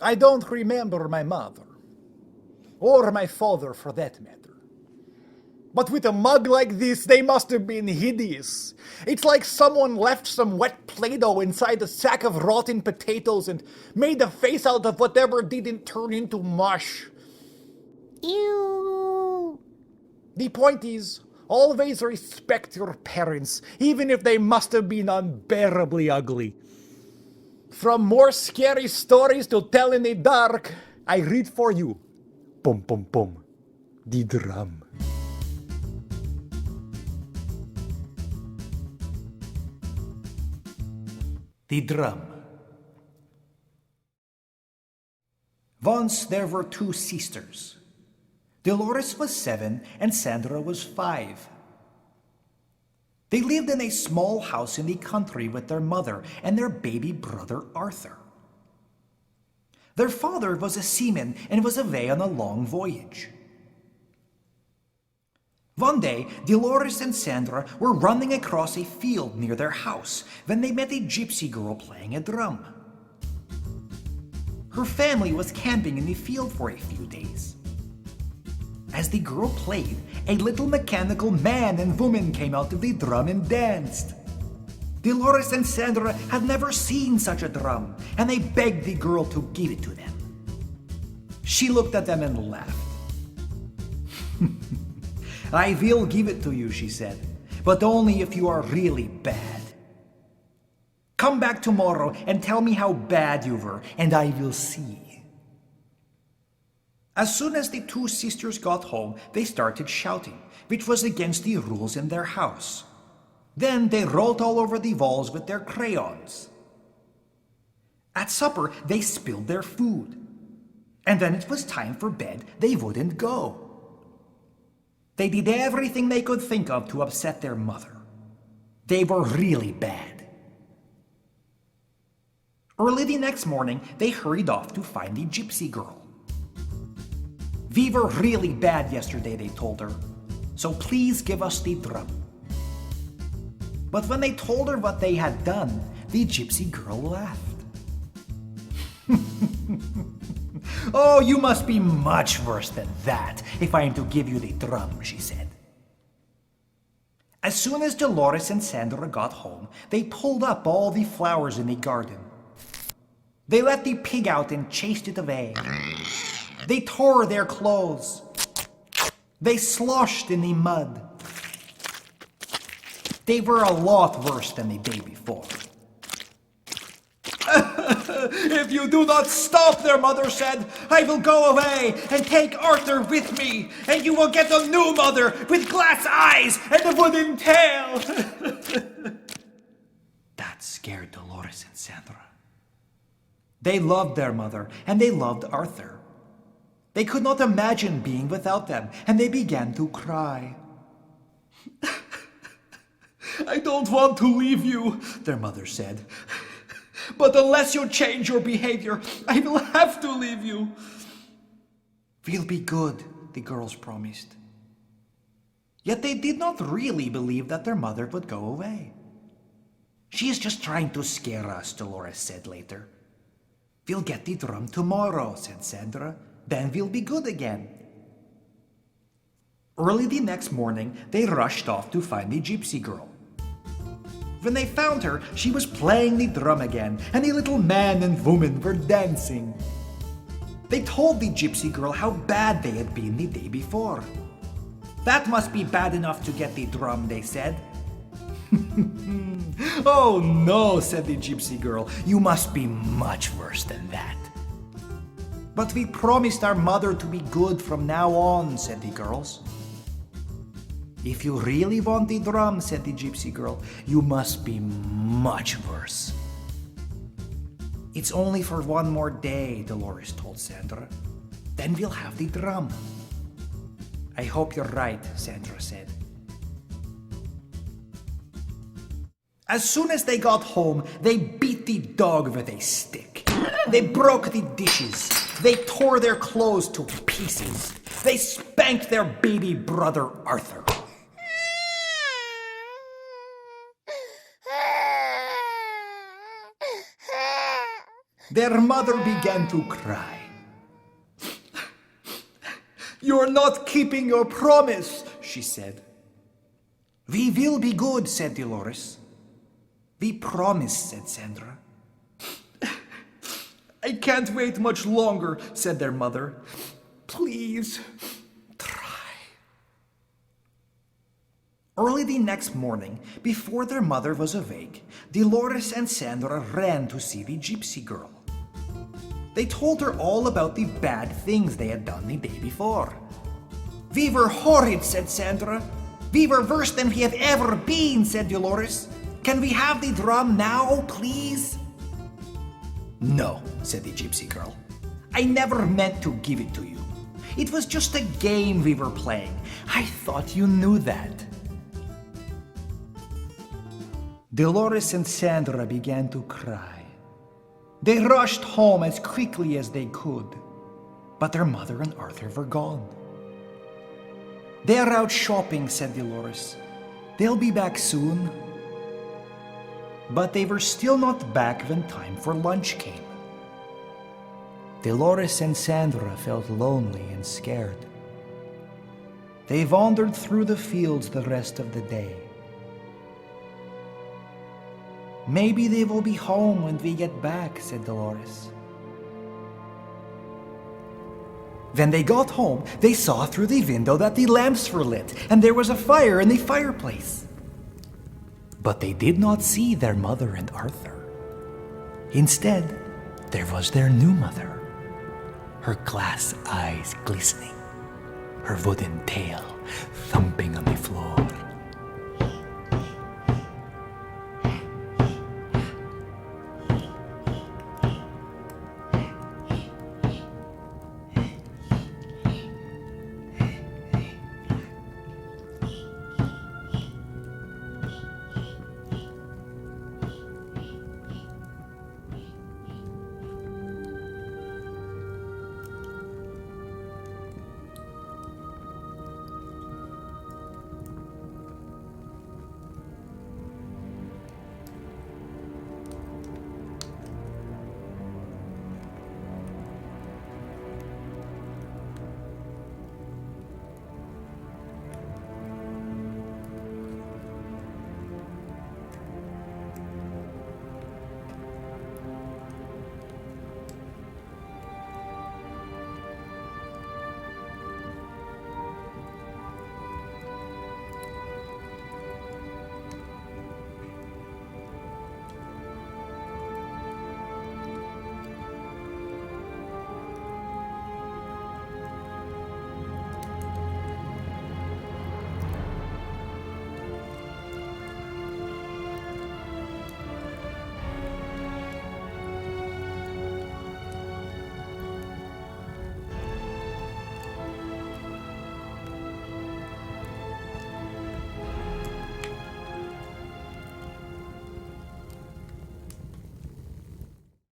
I don't remember my mother, or my father for that matter. But with a mug like this, they must have been hideous. It's like someone left some wet Play-Doh inside a sack of rotten potatoes and made a face out of whatever didn't turn into mush. Ew. The point is, always respect your parents, even if they must have been unbearably ugly. From more scary stories to tell in the dark, I read for you. Pum pum pum. The drum. The drum. Once there were two sisters. Dolores was 7 and Sandra was 5. They lived in a small house in the country with their mother and their baby brother Arthur. Their father was a seaman and was away on a long voyage. One day, Dolores and Sandra were running across a field near their house when they met a gypsy girl playing a drum. Her family was camping in the field for a few days. As the girl played, a little mechanical man and woman came out of the drum and danced. Dolores and Sandra had never seen such a drum, and they begged the girl to give it to them. She looked at them and laughed. "I will give it to you," she said, "but only if you are really bad. Come back tomorrow and tell me how bad you were, and I will see." As soon as the two sisters got home, they started shouting, which was against the rules in their house. Then they wrote all over the walls with their crayons. At supper, they spilled their food. And when it was time for bed, they wouldn't go. They did everything they could think of to upset their mother. They were really bad. Early the next morning, they hurried off to find the gypsy girl. "We were really bad yesterday," they told her, "so please give us the drum." But when they told her what they had done, the gypsy girl laughed. "Oh, you must be much worse than that if I am to give you the drum," she said. As soon as Dolores and Sandra got home, they pulled up all the flowers in the garden. They let the pig out and chased it away. They tore their clothes. They sloshed in the mud. They were a lot worse than the day before. "If you do not stop," their mother said, "I will go away and take Arthur with me, and you will get a new mother with glass eyes and a wooden tail." That scared Dolores and Sandra. They loved their mother, and they loved Arthur. They could not imagine being without them, and they began to cry. "I don't want to leave you," their mother said. "But unless you change your behavior, I will have to leave you." "We'll be good," the girls promised. Yet they did not really believe that their mother would go away. "She is just trying to scare us," Dolores said later. "We'll get the drum tomorrow," said Sandra. "Then we'll be good again." Early the next morning, they rushed off to find the gypsy girl. When they found her, she was playing the drum again, and the little man and woman were dancing. They told the gypsy girl how bad they had been the day before. "That must be bad enough to get the drum," they said. "Oh no," said the gypsy girl, "you must be much worse than that." "But we promised our mother to be good from now on," said the girls. "If you really want the drum," said the gypsy girl, "you must be much worse." "It's only for one more day," Dolores told Sandra. "Then we'll have the drum." "I hope you're right," Sandra said. As soon as they got home, they beat the dog with a stick. They broke the dishes. They tore their clothes to pieces. They spanked their baby brother Arthur. Their mother began to cry. "You're not keeping your promise," she said. "We will be good," said Dolores. "We promise," said Sandra. "I can't wait much longer," said their mother. "Please, try." Early the next morning, before their mother was awake, Dolores and Sandra ran to see the gypsy girl. They told her all about the bad things they had done the day before. "We were horrid," said Sandra. "We were worse than we have ever been," said Dolores. "Can we have the drum now, please?" "No," said the gypsy girl. "I never meant to give it to you. It was just a game we were playing. I thought you knew that." Dolores and Sandra began to cry. They rushed home as quickly as they could, but their mother and Arthur were gone. "They're out shopping," said Dolores. "They'll be back soon." But they were still not back when time for lunch came. Dolores and Sandra felt lonely and scared. They wandered through the fields the rest of the day. "Maybe they will be home when we get back," said Dolores. When they got home, they saw through the window that the lamps were lit and there was a fire in the fireplace. But they did not see their mother and Arthur. Instead, there was their new mother, her glass eyes glistening, her wooden tail thumping on the floor.